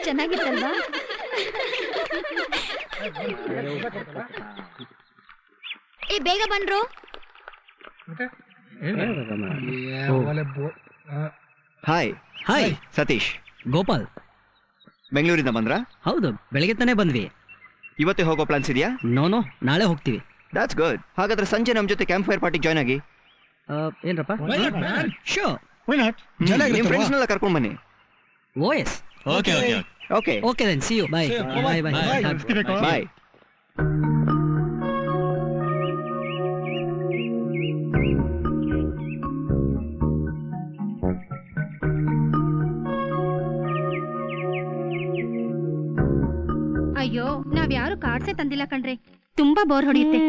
ಚೆನ್ನಾಗಿತ್ತಲ್ವಾ? ಏ ಬೇಗ ಬನ್ರು. Hi hi Satish. ಗೋಪಾಲ್. ಬೆಂಗಳೂರಿಂದ ಬಂದ್ರಾ? ಹೌದು, ಬೆಳಗ್ಗೆ ತಾನೇ ಬಂದ್ವಿ. ಇವತ್ತೇ ಹೋಗೋ ಪ್ಲಾನ್ಸ್ ಇದೆಯಾ? ನೋ, ನಾಳೆ ಹೋಗ್ತೀವಿ. That's good. ಹಾಗಾದ್ರೆ ಸಂಜೆ ನಮ್ಮ ಜೊತೆ ಕ್ಯಾಂಪ್ ಫೈರ್ ಪಾರ್ಟಿಗೆ ಜಾಯ್ನ್ ಆಗಿ. ಏನ್ರಪ್ಪ? ಶೋ ನಿಮ್ಮ ಫ್ರೆಂಡ್ಸ್ನೆಲ್ಲ ಕರ್ಕೊಂಡು ಬನ್ನಿ. ಓಎಸ್. Okay then see you. Bye. ಅಯ್ಯೋ, ನಾವ್ ಯಾರು ಕಾರ್ಡ್ಸೇ ತಂದಿಲ್ಲ ಕಣ್ರಿ. ತುಂಬಾ ಬೋರ್ ಹೊಡೆಯುತ್ತೆ.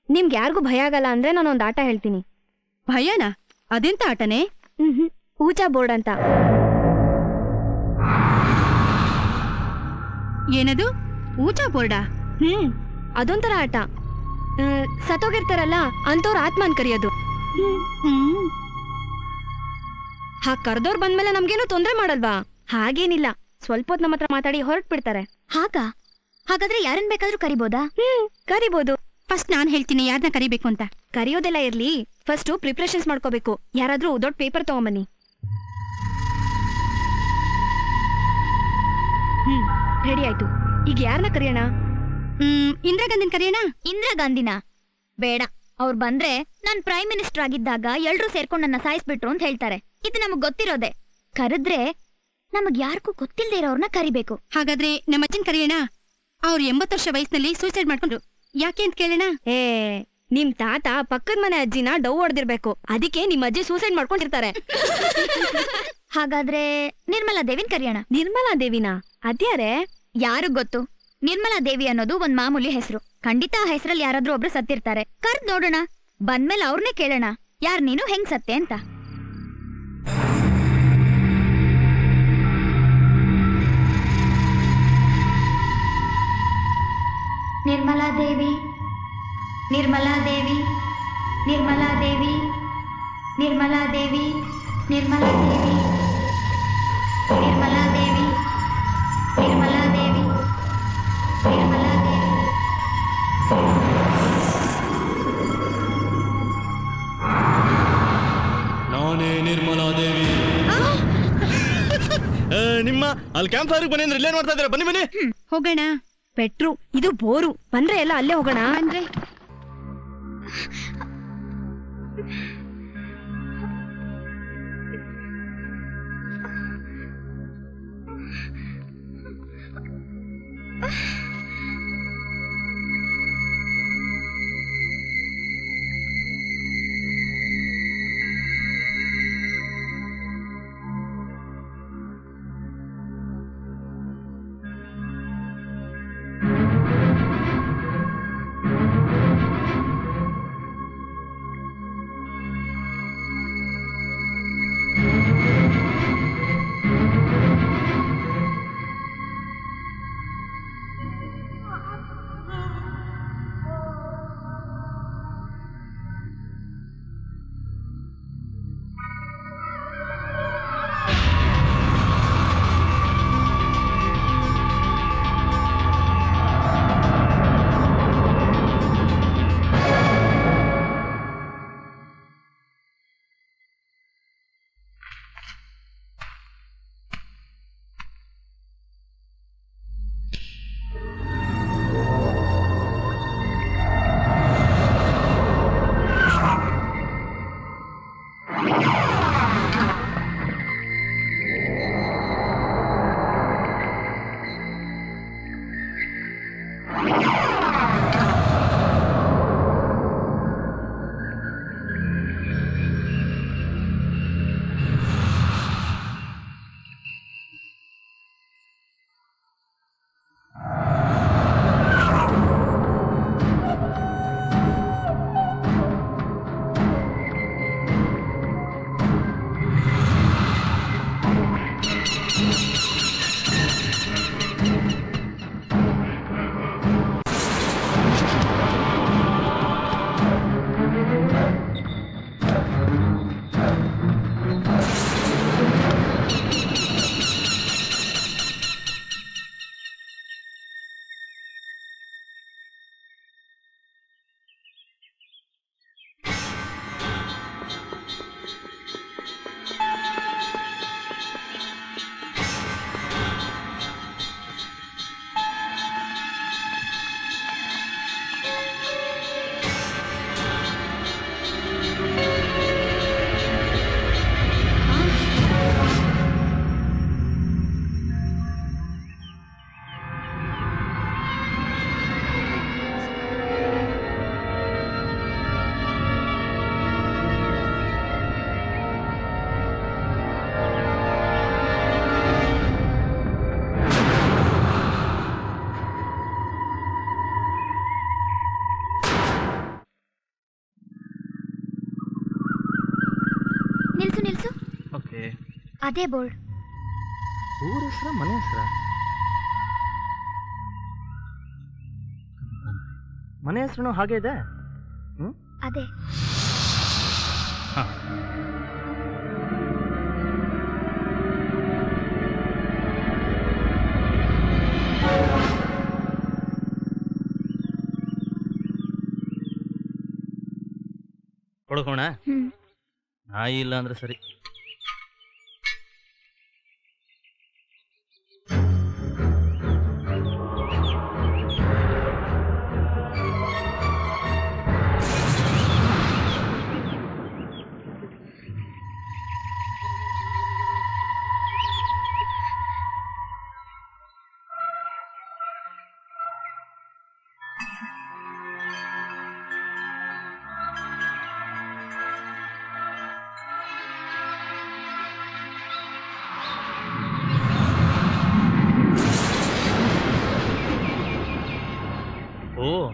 ನಿಮ್ಗೆ ಯಾರಿಗೂ ಭಯ ಆಗಲ್ಲ ಅಂದ್ರೆ ನಾನೊಂದು ಆಟ ಹೇಳ್ತೀನಿ. ಭಯನಾ? ಅದೆಂತ ಆಟನೇ? ಊಚಾ ಬೋರ್ಡ್ ಅಂತ. ಏನದು ಊಚಾ ಬೋರ್ಡಾ? ಅದೊಂಥರ ಆಟ. ಸತ್ತೋಗಿರ್ತಾರಲ್ಲ ಅಂತವ್ರ ಆತ್ಮನ್ ಕರಿಯೋದು. ಹಾಗ್ ಕರ್ದವ್ರು ಬಂದ್ಮೇಲೆ ನಮ್ಗೇನು ತೊಂದ್ರೆ ಮಾಡಲ್ವಾ? ಹಾಗೇನಿಲ್ಲ, ಸ್ವಲ್ಪ ಹೊತ್ತು ನಮ್ಮ ಹತ್ರ ಮಾತಾಡಿ ಹೊರಟ್ಬಿಡ್ತಾರೆ. ಹಾಗಾದ್ರೆ ಯಾರನ್ ಬೇಕಾದ್ರೂ ಕರಿಬೋದಾ? ಕರಿಬೋದು. ಫಸ್ಟ್ ನಾನ್ ಹೇಳ್ತೀನಿ ಯಾರನ್ನ ಕರಿಬೇಕು ಅಂತ. ಕರಿಯೋದೆಲ್ಲ ಇರ್ಲಿ, ಫಸ್ಟ್ ಪ್ರಿಪ್ರೇಷನ್ಸ್ ಮಾಡ್ಕೋಬೇಕು. ಯಾರಾದ್ರೂ ದೊಡ್ಡ ಪೇಪರ್ ತಗೊಂಬನ್ನಿ. ರೆಡಿ ಆಯ್ತು. ಈಗ ಯಾರನ್ನ ಕರಿಯೋಣ? ಇಂದಿರಾ ಗಾಂಧಿನ ಕರಿಯೋಣ. ಇಂದಿರಾ ಗಾಂಧಿನ ಬೇಡ. ಅವ್ರು ಬಂದ್ರೆ ನಾನ್ ಪ್ರೈಮ್ ಮಿನಿಸ್ಟರ್ ಆಗಿದ್ದಾಗ ಎಲ್ರೂ ಸೇರ್ಕೊಂಡು ನನ್ನ ಸಾಯಿಸ್ಬಿಟ್ರು ಅಂತ ಹೇಳ್ತಾರೆ. ಇದು ನಮಗ್ ಗೊತ್ತಿರೋದೆ. ಕರೆದ್ರೆ ನಮಗ್ ಯಾರಿಗೂ ಗೊತ್ತಿಲ್ಲದೆ ಇರೋರ್ನ ಕರಿಬೇಕು. ಹಾಗಾದ್ರೆ ನಮ್ಮ ಅಜ್ಜನ್ ಕರಿಯೋಣ. ಅವ್ರು 80 ವರ್ಷ ವಯಸ್ಸಿನಲ್ಲಿ ಸೂಸೈಡ್ ಮಾಡ್ಕೊಂಡ್ರು. ಯಾಕೆ ಅಂತ ಕೇಳೋಣ. ನಿಮ್ ತಾತ ಪಕ್ಕದ ಮನೆ ಅಜ್ಜಿನ ಡವ್ ಹೊಡೆದಿರ್ಬೇಕು. ಅದಕ್ಕೆ ನಿಮ್ ಅಜ್ಜಿ ಸೂಸೈಡ್ ಮಾಡ್ಕೊಂಡಿರ್ತಾರೆ. ಹಾಗಾದ್ರೆ ನಿರ್ಮಲಾ ದೇವಿನ ಕರಿಯೋಣ. ನಿರ್ಮಲಾ ದೇವಿನಾ? ಅದ್ಯಾರೇ? ಯಾರು ಗೊತ್ತು. ನಿರ್ಮಲಾ ದೇವಿ ಅನ್ನೋದು ಒಂದ್ ಮಾಮೂಲಿ ಹೆಸರು. ಖಂಡಿತ ಆ ಹೆಸರಲ್ಲಿ ಯಾರಾದ್ರೂ ಒಬ್ರು ಸತ್ತಿರ್ತಾರೆ. ಕರ್ದ್ ನೋಡೋಣ. ಬಂದ್ಮೇಲೆ ಅವ್ರನ್ನೇ ಕೇಳೋಣ, ಯಾರ್ ನೀನು, ಹೆಂಗ್ ಸತ್ತೆ ಅಂತ. ನಿರ್ಮಲಾ ದೇವಿ, ನಿರ್ಮಲಾ ದೇವಿ, ನಿರ್ಮಲಾ ದೇವಿ, ನಿರ್ಮಲಾ ದೇವಿ, ನಿರ್ಮಲಾ ದೇವಿ, ನಿರ್ಮಲಾ ದೇವಿ, ನಿರ್ಮಲಾ ದೇವಿ, ನಿರ್ಮಲಾ ದೇವಿ. ನಾನೇ ನಿರ್ಮಲಾ ದೇವಿ. ನಿಮ್ಮ ಅಲ್ಲಿ ಕ್ಯಾಂಪ್ ಫೈರ್ ಬನ್ನಿ ಅಂದ್ರೆ ಇಲ್ಲೇನ್ ಮಾಡ್ತಾ ಇದ್ದಾರೆ? ಬನ್ನಿ ಬನ್ನಿ ಹೋಗೋಣ. ಪೆಟ್ರು, ಇದು ಬೋರು. ಬಂದ್ರೆ ಎಲ್ಲ ಅಲ್ಲೇ ಹೋಗೋಣ. ಅಂದ್ರೆ ಅದೇ ಬೋರ್ಡ್. ಊರ ಹೆಸರ ಮನೆ ಹೆಸರ? ಮನೆ ಹೆಸರು ಹಾಗೆ ಇದೆ. ಅದೇ. ಕೊಡ್ಕೋಣ. ನಾಯಿ ಇಲ್ಲ ಅಂದ್ರೆ ಸರಿ.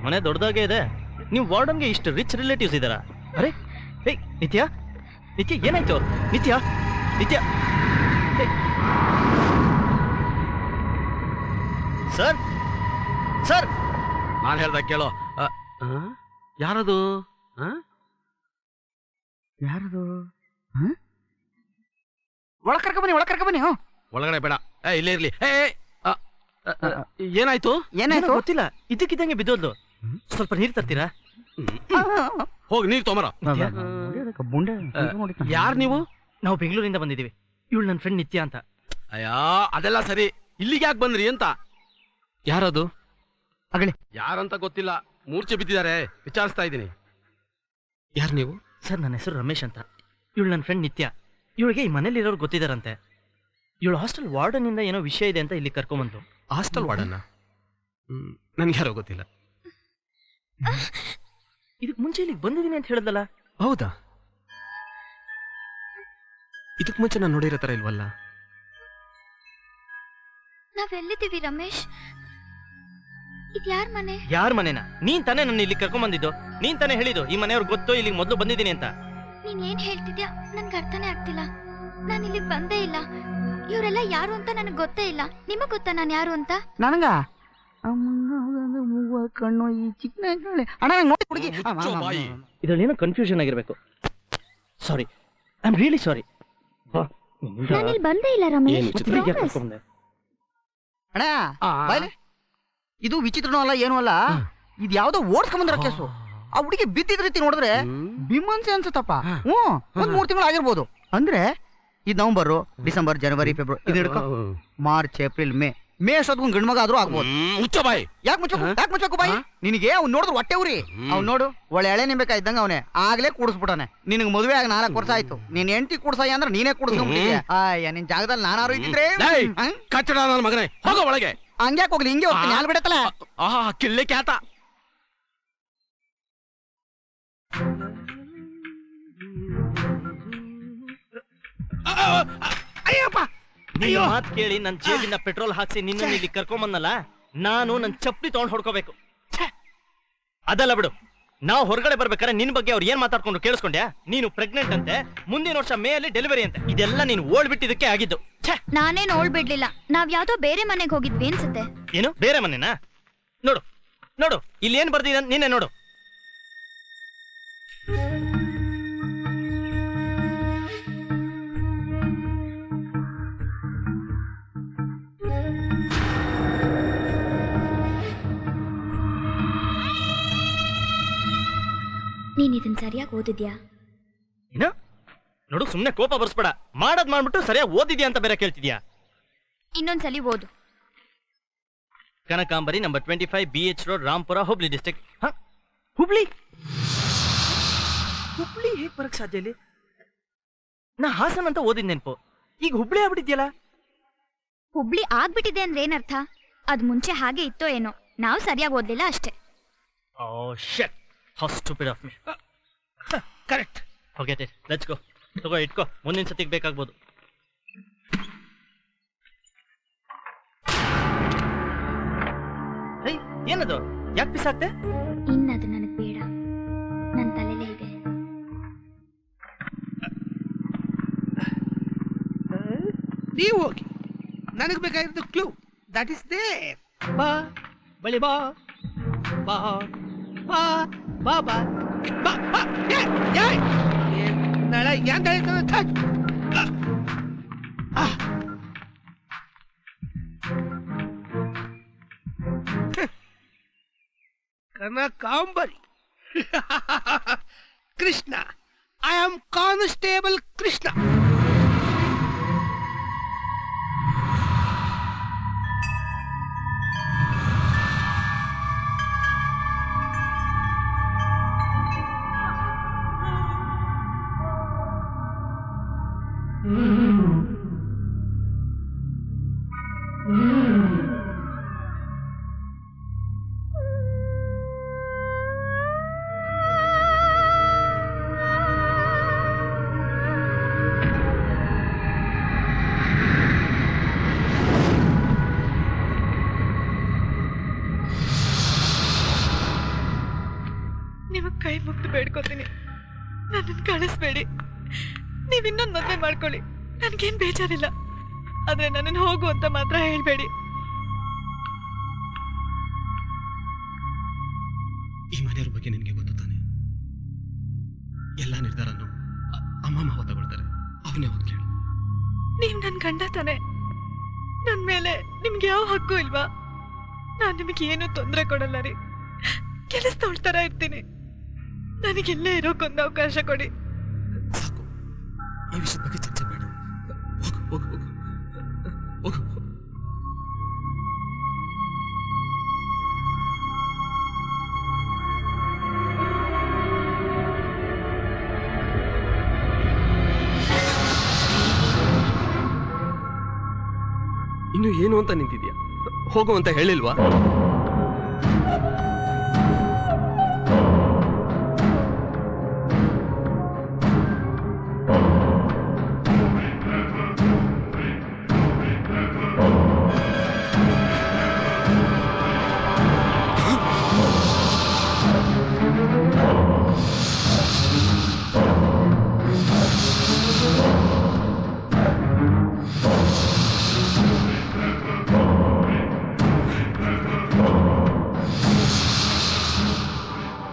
ಮನೆ ದೊಡ್ಡದಾಗೆ ಇದೆ. ನೀವು ವಾರ್ಡನ್ಗೆ ಇಷ್ಟು ರಿಚ್ ರಿಲೇಟಿವ್ಸ್ ಇದ್ದಾರಾ? ಅರೆ ಏಯ್ ನಿತ್ಯ, ನಿತ್ಯ ಏನಾಯ್ತು? ನಿತ್ಯ, ನಿತ್ಯ ಸರ್, ಸರ್ ನಾನು ಹೇಳ್ದ ಕೇಳೋ. ಯಾರದು? ಯಾರದು? ಒಳಗ್ ಕರ್ಕ ಬನ್ನಿ, ಒಳಗ್ ಕರ್ಕ ಬನ್ನಿ. ಒಳಗಡೆ ಬೇಡ, ಇಲ್ಲೇ ಇರ್ಲಿ. ಏನಾಯ್ತು? ಏನಾಯ್ತು ಗೊತ್ತಿಲ್ಲ, ಇದಕ್ಕಿದ್ದಂಗೆ ಬಿದ್ದೋದ್ಲು. ಸ್ವಲ್ಪ ನೀರು ತರ್ತೀರಾ? ಹೋಗಿ ನೀರು ತೊಂಬರ. ಯಾರು ನೀವು? ನಾವು ಬೆಂಗಳೂರಿಂದ ಬಂದಿದ್ದೀವಿ. ಇವಳು ನನ್ನ ಫ್ರೆಂಡ್ ನಿತ್ಯ ಅಂತ. ಅಯ್ಯೋ ಅದೆಲ್ಲ ಸರಿ, ಇಲ್ಲಿಗೆ ಯಾಕೆ ಬಂದ್ರಿ ಅಂತ? ಯಾರದು? ಅಗಳೆ ಯಾರಂತ ಗೊತ್ತಿಲ್ಲ, ಮೂರ್ಛೆ ಬಿದ್ದಿದ್ದಾರೆ, ವಿಚಾರಿಸ್ತಾ ಇದ್ದೀನಿ. ಯಾರು ನೀವು? ಸರ್ ನನ್ನ ಹೆಸರು ರಮೇಶ್ ಅಂತ. ಇವಳು ನನ್ನ ಫ್ರೆಂಡ್ ನಿತ್ಯ. ಇವಳಿಗೆ ಈ ಮನೇಲಿರೋರು ಗೊತ್ತಿದ್ದಾರಂತೆ. ಇವಳು ಹಾಸ್ಟೆಲ್ ವಾರ್ಡನ್ ಇಂದ ಏನೋ ವಿಷಯ ಇದೆ ಅಂತ ಇಲ್ಲಿ ಕರ್ಕೊಂಬಂತು. ಹಾಸ್ಟೆಲ್ ವಾರ್ಡನ್ನ? ನನ್ಗೆ ಯಾರೋ ಗೊತ್ತಿಲ್ಲ. ಇದಕ್ ಮುಂಚೆ ಇಲ್ಲಿಗೆ ಬಂದಿದ್ದೀನಿ ಅಂತ ಹೇಳಿದ್ಲಲ್ಲ? ಹೌದಾ? ಇದಕ್ ಮುಂಚೆ ನಾನು ನೋಡಿರೋ ತರ ಇಲ್ವಲ್ಲ? ನಾವೆಲ್ಲಿದ್ದೀವಿ ರಮೇಶ್? ಇದು ಯಾರ ಮನೆ? ಯಾರ ಮನೆನಾ? ನೀನ್ ತಾನೇ ನನ್ನ ಇಲ್ಲಿ ಕರ್ಕೊಂಬಂದಿದ್ದು. ನೀನ್ ತಾನೇ ಹೇಳಿದ್ದು ಈ ಮನೆಯವ್ರು ಗೊತ್ತು, ಇಲ್ಲಿಗೆ ಮೊದಲು ಬಂದಿದ್ದೀನಿ ಅಂತ. ನೀನ್ ಏನ್ ಹೇಳ್ತಿದ್ಯಾ? ನನ್ಗೆ ಅರ್ಥನೇ ಆಗ್ತಿಲ್ಲ. ನಾನು ಇಲ್ಲಿಗೆ ಬಂದೇ ಇಲ್ಲ. ಇವರೆಲ್ಲ ಯಾರು ಅಂತ ನನಗೆ ಗೊತ್ತೇ ಇಲ್ಲ. ನಿಮಗ್ ಗೊತ್ತಾ ನಾನು ಯಾರು ಅಂತ? ನನಗ ಕಣ್ಣು ಈ ಚಿಕ್ಕ ಅಣ್ಣ ನೋಡಿ ಹುಡುಗಿ. ಇದ್ರಲ್ಲಿ ಏನೋ ಕನ್ಫ್ಯೂಷನ್ ಆಗಿರ್ಬೇಕು. ಸಾರಿ, ಐ ಆಮ್ ರಿಯಲಿ ಸಾರಿ. ನಾನು ಇಲ್ಲಿ ಬಂದೇ ಇಲ್ಲ ರಮೇಶ್. ಅಣ್ಣ ಬಾಯ್ಲೆ, ಇದು ವಿಚಿತ್ರನೂ ಅಲ್ಲ ಏನೂ ಅಲ್ಲ. ಇದು ಯಾವ್ದೋ ಓಡಿಸ್ಕೊಂಬಂದಿರೋ ಕೇಸು. ಆ ಹುಡುಗಿ ಬಿದ್ದಿದ ರೀತಿ ನೋಡಿದ್ರೆ ಬಿಮನ್ಸೆ ಅನ್ಸುತ್ತಪ್ಪ. ಒಂದ್ 3 ತಿಂಗಳು ಆಗಿರ್ಬೋದು. ಅಂದ್ರೆ ಇದು ನವಂಬರ್, ಡಿಸೆಂಬರ್, ಜನವರಿ, ಫೆಬ್ರವರಿ, ಇದು ಹಿಡ್ಕೊ ಮಾರ್ಚ್, ಏಪ್ರಿಲ್, ಮೇ ಅಷ್ಟೊತ್ಕೊಂಡ್ ಗಂಡು ಮಗ ಆದ್ರೂ ಆಗ್ಬೋದು. ಬಾಯಿ ಯಾಕೆ ಮುಚ್ಚಬೇಕು ಬಾಯಿ? ನಿನಗೆ ಅವ್ನು ನೋಡಿದ್ರು ಹೊಟ್ಟೆ ಉರಿ. ಅವ್ನು ನೋಡು ಒಳ್ಳೆ ಎಳೆ ನಿಂಬೇಕಾ ಇದ್ದಂಗ ಅವನೇ ಆಗ್ಲೇ ಕೂಡಿಸ್ಬಿಟ್ಟಾನೆ. ನಿನಗೆ ಮದುವೆ ಆಗ 4 ವರ್ಷ ಆಯ್ತು. ನೀನ್ ಹೆಂಡತಿ ಕೂಡ್ಸಾಯ ಅಂದ್ರೆ ನೀನೇ ಕೂಡಿಸ್ಕೊಂಡ್ಬಿಟ್ಟಿದ್ಯಾ. ಅಯ್ಯ ನಿನ್ ಜಾಗದಲ್ಲಿ ನಾನಾರು ಇದ್ದಿದ್ರೆ ಕಚ್ಚಡ ನನ್ನ ಮಗನೇ, ಹೋಗೋ ಒಳಗೆ. ಹಂಗ್ಯಾಕೆ ಹೋಗ್ಲಿ, ಹಿಂಗೆ ಹೋಗ್ತೀನಿ. ಹಾಲು ಬಿಡತ್ತಲ್ಲ. ಕಿಳ್ಳೆ ಕ್ಯಾತ. ಅಯ್ಯಪ್ಪ, ಅಯ್ಯೋ ಮಾತ್ ಕೇಳಿ ನನ್ನ ಜೇಬಿಂದ ಪೆಟ್ರೋಲ್ ಹಾಕ್ಸಿ ನಿನ್ನ ಇಲ್ಲಿ ಕರ್ಕೊಂಬಂದಲ್ಲ, ನಾನು ನನ್ನ ಚಪ್ಪಲಿ ತಗೊಂಡ್ ಹೊಡ್ಕೋಬೇಕು. ಅದಲ್ಲ ಬಿಡು, ನಾವು ಹೊರಗಡೆ ಬರ್ಬೇಕಾದ್ರೆ ನಿನ್ ಬಗ್ಗೆ ಅವ್ರು ಏನ್ ಮಾತಾಡ್ಕೊಂಡು ಕೇಳಿಸ್ಕೊಂಡ್ಯಾ? ನೀನು ಪ್ರೆಗ್ನೆಂಟ್ ಅಂತೆ, ಮುಂದಿನ ವರ್ಷ ಮೇ ಅಲ್ಲಿ ಡೆಲಿವರಿ ಅಂತೆ. ಇದೆಲ್ಲ ನೀನು ಓಡ್ಬಿಟ್ಟಿದ್ದಕ್ಕೆ ಆಗಿದ್ದು. ನಾನೇನು ಓಡ್ಬಿಡ್ಲಿಲ್ಲ. ನಾವ್ ಯಾವ್ದೋ ಬೇರೆ ಮನೆಗೆ ಹೋಗಿದ್ವಿ ಅನ್ಸುತ್ತೆ. ಏನು ಬೇರೆ ಮನೆನಾ? ನೋಡು ನೋಡು, ಇಲ್ಲಿ ಏನ್ ಬರ್ದಿದೆ ನೀನೆ ನೋಡು. ನೀನ್ ಇದನ್ ಸರಿಯಾಗಿ ಓದಿದ್ಯಾ? ಏನು ನೋಡು, ಸುಮ್ನೆ ಕೋಪ ಬರ್ಸ್ಬೇಡ. ಮಾಡದ್ ಮಾಡ್ಬಿಟ್ಟು ಸರಿಯಾಗಿ ಓದಿದ್ಯಾ ಅಂತ ಬೇರೆ ಕೇಳ್ತಿದ್ಯಾ? ಇನ್ನೊಂದ್ಸಲಿ ಓದು. Kanakambari, number 25, BH road, Rampura, Hubli district. Hubli Hubli ಹೇಗ್ ಬರಕ್ ಸಾಧ್ಯ ಇಲ್ಲಿ? ನಾ ಹಾಸನ್ ಅಂತ ಓದಿದ್ ನೆನ್ಪು, ಈಗ ಹುಬ್ಳಿ ಆಗ್ಬಿಟ್ಟಿದ್ಯಲ್ಲ. ಹುಬ್ಳಿ ಆಗ್ಬಿಟ್ಟಿದೆ ಅಂದ್ರೆ ಏನರ್ಥ? ಅದ್ ಮುಂಚೆ ಹಾಗೆ ಇತ್ತೋ ಏನೋ, ನಾವು ಸರಿಯಾಗಿ ಓದ್ಲಿಲ್ಲ ಅಷ್ಟೇ. Oh shit, how stupid of me. Correct. Forget it. Let's go. ತಗೋ ಇಟ್ಕೋ, ಮುಂದಿನ ಸತಿಗೆ ಬೇಕಾಗ್ಬೋದು. ಏನದು? ಯಾಕೆ ಬಿಸಾಕ್ತೆ? ಇನ್ನದು ನನಗ್ ಬೇಡ, ನನ್ನ ತಲೆಲೇ ಇದೆ. ನೀವು ಹೋಗಿ. ನನಗೆ ಬೇಕಾಗಿರೋದು ಕ್ಲೂ. That is there. ಬಾ ಬಳಿ ಬಾ ಬಾ ಬಾ ಬಾ ಬಾ ಬಾ ಬಾ. ನಳ ಎಂತ Kanakambari. Krishna, I am constable Krishna. ನಿಮಗ್ ಕೈ ಮುಗ್ದು ಬೇಡ್ಕೋತೀನಿ, ನನ್ನನ್ನು ಕಳಿಸ್ಬೇಡಿ. ನೀವ್ ಇನ್ನೊಂದು ಮದ್ವೆ ಮಾಡ್ಕೊಳ್ಳಿ, ನನ್ಗೇನ್ ಬೇಜಾರಿಲ್ಲ. ಆದ್ರೆ ನನ್ನನ್ನು ಹೋಗು ಅಂತ ಮಾತ್ರ ಹೇಳ್ಬೇಡಿ. ಈ ಮನೆಯವ್ರ ಬಗ್ಗೆ ನಿನಗೆ ಗೊತ್ತು ತಾನೆ. ಎಲ್ಲ ನಿರ್ಧಾರನು ಅಮ್ಮ ಮಾವ ತಗೊಳ್ತಾರೆ. ಅವನೇ ಹೋಗಿ ಕೇಳು. ನೀವ್ ನನ್ ಗಂಡ ತಾನೆ, ನನ್ ಮೇಲೆ ನಿಮ್ಗೆ ಯಾವ ಹಕ್ಕು ಇಲ್ವಾ? ನಾನ್ ನಿಮಗೆ ಏನು ತೊಂದರೆ ಕೊಡಲ್ಲ ರೀ. ಕೆಲಸ ತೊಳ್ತಾರ ಇರ್ತೀನಿ. ನನಗೆಲ್ಲೇ ಇರೋಕ್ಕೊಂದು ಅವಕಾಶ ಕೊಡಿ. ಸಾಕು, ಈ ವಿಷಯದ ಬಗ್ಗೆ ಚರ್ಚೆ ಬೇಡ. ಹೋಗು ಹೋಗು ಹೋಗು ಹೋಗು. ಇನ್ನು ಏನು ಅಂತ ನಿಂತಿದ್ಯಾ? ಹೋಗು ಅಂತ ಹೇಳಿಲ್ವಾ?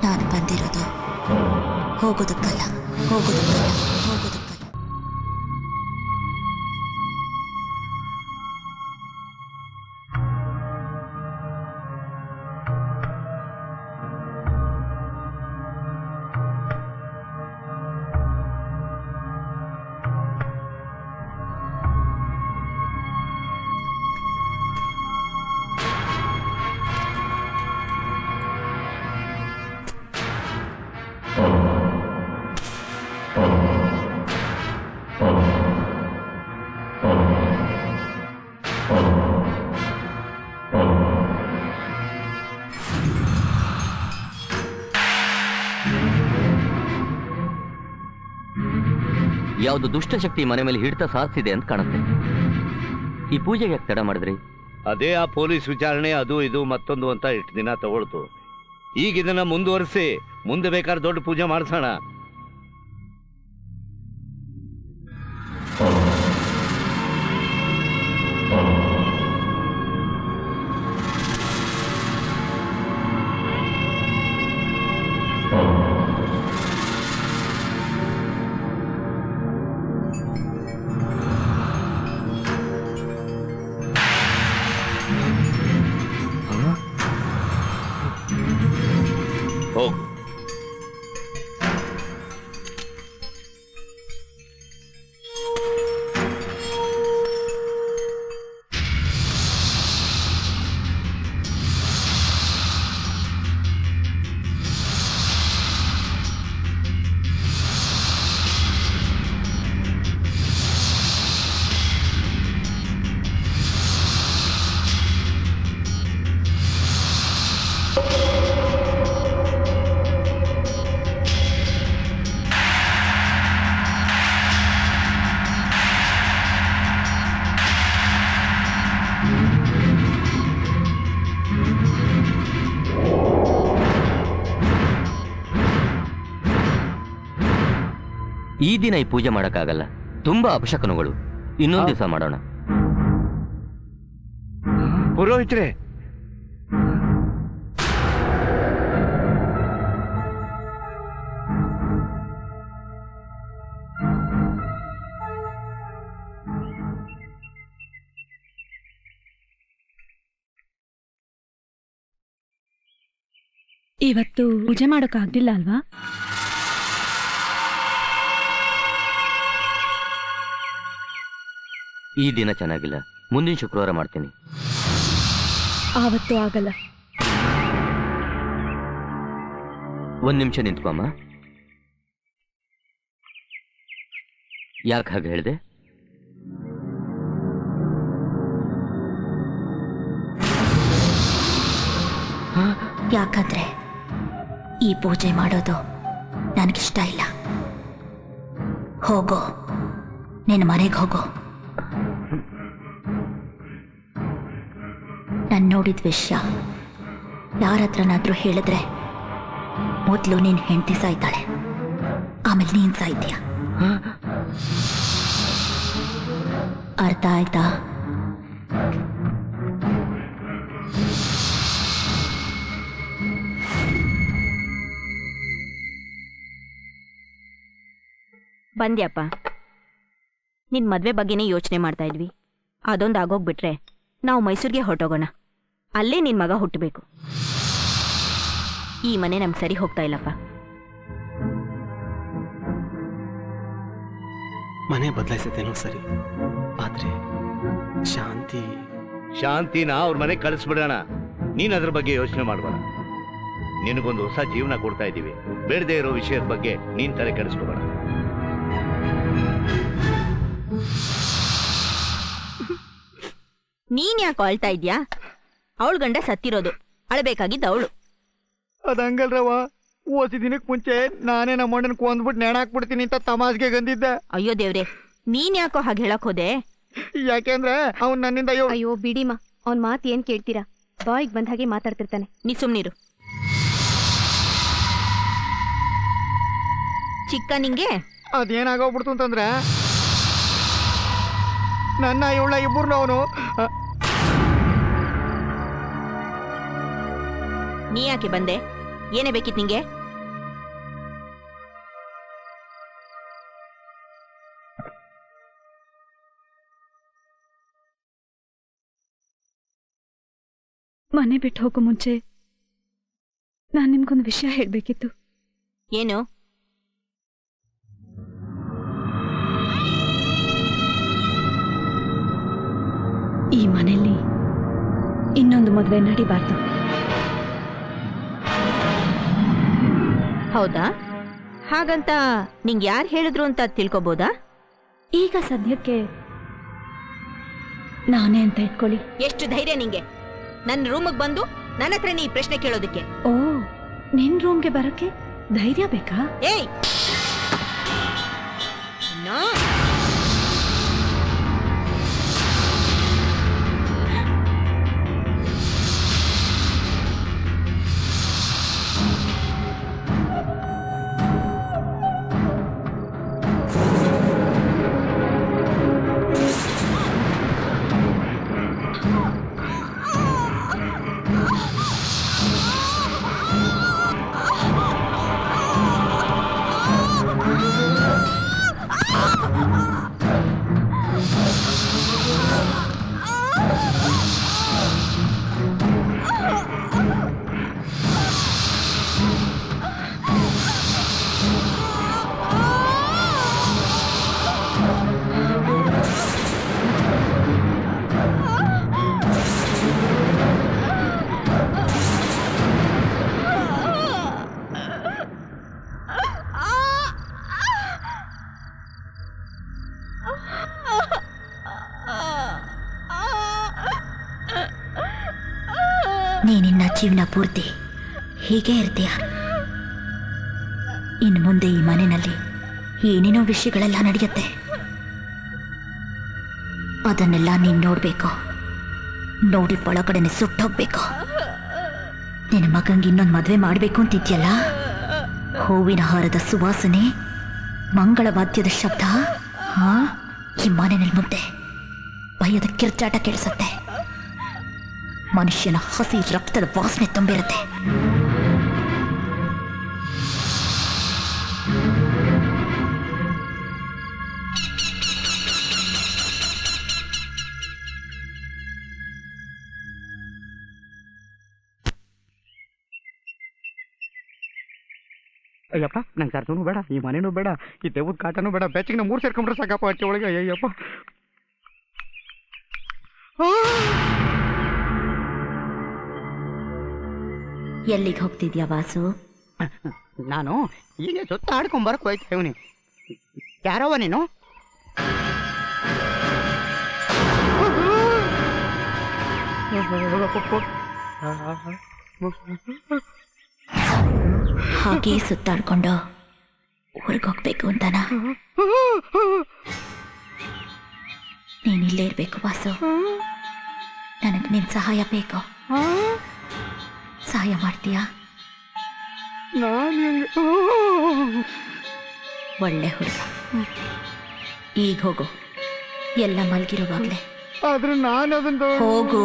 ನಾನು ಬಂದಿರೋದು ಹೋಗೋದಕ್ಕಲ್ಲ, ಹೋಗೋದಕ್ಕಲ್ಲ, ಹೋಗೋದಕ್ಕಲ್ಲ. ಯಾವುದು ದುಷ್ಟಶಕ್ತಿ ಮನೆ ಮೇಲೆ ಹಿಡಿತ ಸಾಧಿಸಿದೆ ಅಂತ ಕಾಣುತ್ತೆ. ಈ ಪೂಜೆಗೆ ಯಾಕೆ ತಡ ಮಾಡಿದ್ರಿ? ಅದೇ ಆ ಪೊಲೀಸ್ ವಿಚಾರಣೆ, ಅದು ಇದು ಮತ್ತೊಂದು ಅಂತ ಇಷ್ಟು ದಿನ ತಗೊಳ್ತು. ಈಗ ಇದನ್ನ ಮುಂದುವರಿಸಿ ಮುಂದೆ ಬೇಕಾದ್ರೆ ದೊಡ್ಡ ಪೂಜೆ ಮಾಡಿಸೋಣ. ಹೋಗು. ಈ ದಿನ ಈ ಪೂಜೆ ಮಾಡೋಕ್ಕಾಗಲ್ಲ, ತುಂಬಾ ಅಪಶಕನಗಳು. ಇನ್ನೊಂದು ದಿವಸ ಮಾಡೋಣ. ಪುರೋಹಿತ್ರೆ, ಇವತ್ತು ಪೂಜೆ ಮಾಡೋಕ್ಕಾಗ್ಲಿಲ್ಲ ಅಲ್ವಾ? ಈ ದಿನ ಚೆನ್ನಾಗಿಲ್ಲ, ಮುಂದಿನ ಶುಕ್ರವಾರ ಮಾಡ್ತೀನಿ. ಆವತ್ತು ಆಗಲ್ಲ. ಒಂದ್ ನಿಮಿಷ ನಿಂತ್ಕೊಮ್ಮ. ಯಾಕೆ ಹಾಗೆ ಹೇಳಿದೆ? ಯಾಕಂದ್ರೆ ಈ ಪೂಜೆ ಮಾಡೋದು ನನಗಿಷ್ಟ ಇಲ್ಲ. ಹೋಗೋ, ನಿನ್ನ ಮನೆಗೆ ಹೋಗೋ. ನಾನು ನೋಡಿದ ವಿಷಯ ಯಾರ ಹತ್ರನಾದ್ರೂ ಹೇಳಿದ್ರೆ ಮೊದಲು ನೀನು ಹೆಂಡತಿ ಸಾಯ್ತಾಳೆ, ಆಮೇಲೆ ನೀನು ಸಾಯ್ತೀಯ. ಅರ್ಥ ಆಯ್ತಾ? ಬಂದ್ಯಪ್ಪ. ನಿನ್ ಮದ್ವೆ ಬಗ್ಗೆನೇ ಯೋಚನೆ ಮಾಡ್ತಾ ಇದ್ವಿ. ಅದೊಂದು ಆಗೋಗ್ಬಿಟ್ರೆ ನಾವು ಮೈಸೂರಿಗೆ ಹೊರಟೋಗೋಣ. ಅಲ್ಲೇ ನಿನ್ ಮಗ ಹುಟ್ಟಬೇಕು. ಈ ಮನೆ ನಮ್ಗೆ ಸರಿ ಹೋಗ್ತಾ ಇಲ್ಲಪ್ಪ. ಮನೆ ಬದಲಾಯಿಸತ್ತೇನೋ ಸರಿ, ಆದ್ರೆ ಶಾಂತಿನ ಅವ್ರ ಮನೆಗೆ ಕಳಿಸ್ಬಿಡೋಣ. ನೀನ್ ಅದ್ರ ಬಗ್ಗೆ ಯೋಚನೆ ಮಾಡಬೇಡ. ನಿನಗೊಂದು ಹೊಸ ಜೀವನ ಕೊಡ್ತಾ ಇದ್ದೀವಿ. ಬೇಡದೇ ಇರೋ ವಿಷಯದ ಬಗ್ಗೆ ನೀನ್ ತಲೆ ಕೆಡಿಸ್ಕೋಬೇಡ. ನೀನ್ ಯಾಕೆ ಅಳ್ತಾ ಇದ್ಯಾ? ಅವಳ ಗಂಡ ಸತ್ತಿರೋದು, ಅಳಬೇಕಾಗಿದ್ದ ಅವಳು. ಅದಂಗಲ್ರವ, ಓಸಿ ದಿನಕ್ಕೆ ಮುಂಚೆ ನಾನೇ ನಮ್ಮ ಅಣ್ಣನ ಕೊಂದ್ಬಿಟ್ಟು ನೇಣ ಹಾಕ್ಬಿಡ್ತೀನಿ ಅಂತ ತಮಾಸ್ಗೆ ಗಂದಿದ್ದೆ. ಅಯ್ಯೋ ದೇವ್ರೆ, ನೀನ್ ಯಾಕೋ ಹಾಗೆ ಹೇಳಕ್ ಹೋದೆ? ಯಾಕೆಂದ್ರೆ ಅವ್ನು ನನ್ನಿಂದ ಅಯ್ಯೋ ಬಿಡಿಮ, ಅವ್ನ್ ಮಾತು ಏನ್ ಕೇಳ್ತೀರಾ? ಬಾಯಿಗೆ ಬಂದ ಹಾಗೆ ಮಾತಾಡ್ತಿರ್ತಾನೆ. ನೀ ಸುಮ್ನಿರು. ಚಿಕ್ಕ ನಿಂಗೆ ಅದೇನಾಗೋಗ್ಬಿಡ್ತು ಅಂತಂದ್ರೆ ನನ್ನ ಇವಳ ಇಬ್ಬರು ಅವನು. ನೀ ಯಾಕೆ ಬಂದೆ? ಏನೇ ಬೇಕಿತ್ತು ನಿಂಗೆ? ಮನೆ ಬಿಟ್ಟು ಹೋಗೋ ಮುಂಚೆ ನಾನು ನಿಮ್ಗೊಂದು ವಿಷಯ ಹೇಳ್ಬೇಕಿತ್ತು. ಏನು? ಈ ಮನೆಯಲ್ಲಿ ಇನ್ನೊಂದು ಮದುವೆ ನಡಿಬಾರ್ದು. ಹೌದಾ? ಹಾಗಂತ ನಿಂಗೆ ಯಾರು ಹೇಳಿದ್ರು ಅಂತ ತಿಳ್ಕೊಬೋದಾ? ಈಗ ಸದ್ಯಕ್ಕೆ ನಾನೇ ಅಂತ ಇಟ್ಕೊಳ್ಳಿ. ಎಷ್ಟು ಧೈರ್ಯ ನಿಂಗೆ ನನ್ನ ರೂಮಿಗೆ ಬಂದು ನನ್ನ ಹತ್ರ ನೀ ಪ್ರಶ್ನೆ ಕೇಳೋದಕ್ಕೆ? ಓ, ನಿನ್ ರೂಮ್ಗೆ ಬರಕ್ಕೆ ಧೈರ್ಯ ಬೇಕಾ? ಏಯ್, ನೀನಿನ್ನ ಜೀವನ ಪೂರ್ತಿ ಹೀಗೆ ಇರ್ತೀಯ. ಇನ್ನು ಮುಂದೆ ಈ ಮನೆಯಲ್ಲಿ ಏನೇನೋ ವಿಷಯಗಳೆಲ್ಲ ನಡೆಯುತ್ತೆ. ಅದನ್ನೆಲ್ಲ ನೀನು ನೋಡ್ಬೇಕು. ನೋಡಿ ಒಳಗಡೆನೆ ಸುಟ್ಟೋಗ್ಬೇಕು. ನಿನ್ನ ಮಗಂಗೆ ಇನ್ನೊಂದು ಮದುವೆ ಮಾಡಬೇಕು ಅಂತಿದ್ಯಲ್ಲ, ಹೂವಿನ ಹಾರದ ಸುವಾಸನೆ, ಮಂಗಳವಾದ್ಯದ ಶಬ್ದ, ಈ ಮನೆಯಲ್ಲಿ ಮುಂದೆ ಭಯದ ಕಿರ್ಚಾಟ ಕೇಳಿಸುತ್ತೆ. ಮನುಷ್ಯನ ಹಸಿ ರಕ್ತದ ವಾಸನೆ ತುಂಬಿರುತ್ತೆ. ಅಯ್ಯಪ್ಪ ನಂಗೆ ಕರ್ತನೂ ಬೇಡ, ಈ ಮನೇನೂ ಬೇಡ, ಈ ದೇವದ ಕಾಟನೂ ಬೇಡ, ಬೆಚ್ಚಗೆ ನಾವು 3 ಸೇರ್ಕೊಂಡ್ರೆ ಸಾಕಪ್ಪ ಅಟ್ಟೆ ಒಳಗೆ. ಅಯ್ಯಪ್ಪ ಎಲ್ಲಿಗೆ ಹೋಗ್ತಿದ್ಯಾ ವಾಸು? ನಾನು ಈಗ ಸುತ್ತಾಡ್ಕೊಂಬರಕ್ ಹೋಯ್ತಾ ಇವನಿ. ಯಾರವ ನೀನು? ಹಾಗೆ ಸುತ್ತಾಡ್ಕೊಂಡು ಹೊರಗೋಗ್ಬೇಕು ಅಂತನಾ? ನೀನಿಲ್ಲೇ ಇರ್ಬೇಕು ವಾಸು. ನನಗೆ ನಿನ್ ಸಹಾಯ ಬೇಕು. ಸಹಾಯ ಮಾಡ್ತೀಯಾ? ಒಳ್ಳೆ ಹುಡುಗ. ಈಗ ಹೋಗು, ಎಲ್ಲ ಮಲ್ಗಿರೋವಾಗ್ಲೇ. ಆದ್ರೆ ನಾನು ಅದನ್ನ ಹೋಗು.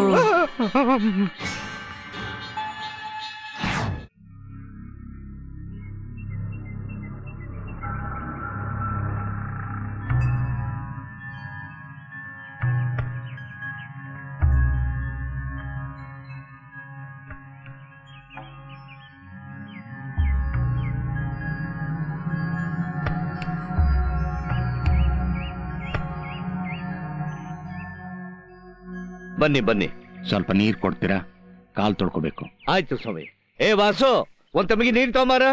ಬನ್ನಿ ಬನ್ನಿ, ಸ್ವಲ್ಪ ನೀರು ಕೊಡ್ತೀರಾ? ಕಾಲ್ ತೊಳ್ಕೋಬೇಕು. ಆಯ್ತು ಸ್ವಾಮಿ. ಏ ವಾಸು, ಒಂದ್ ತಮಗೆ ನೀರು ತಗೊಂಬಾರ.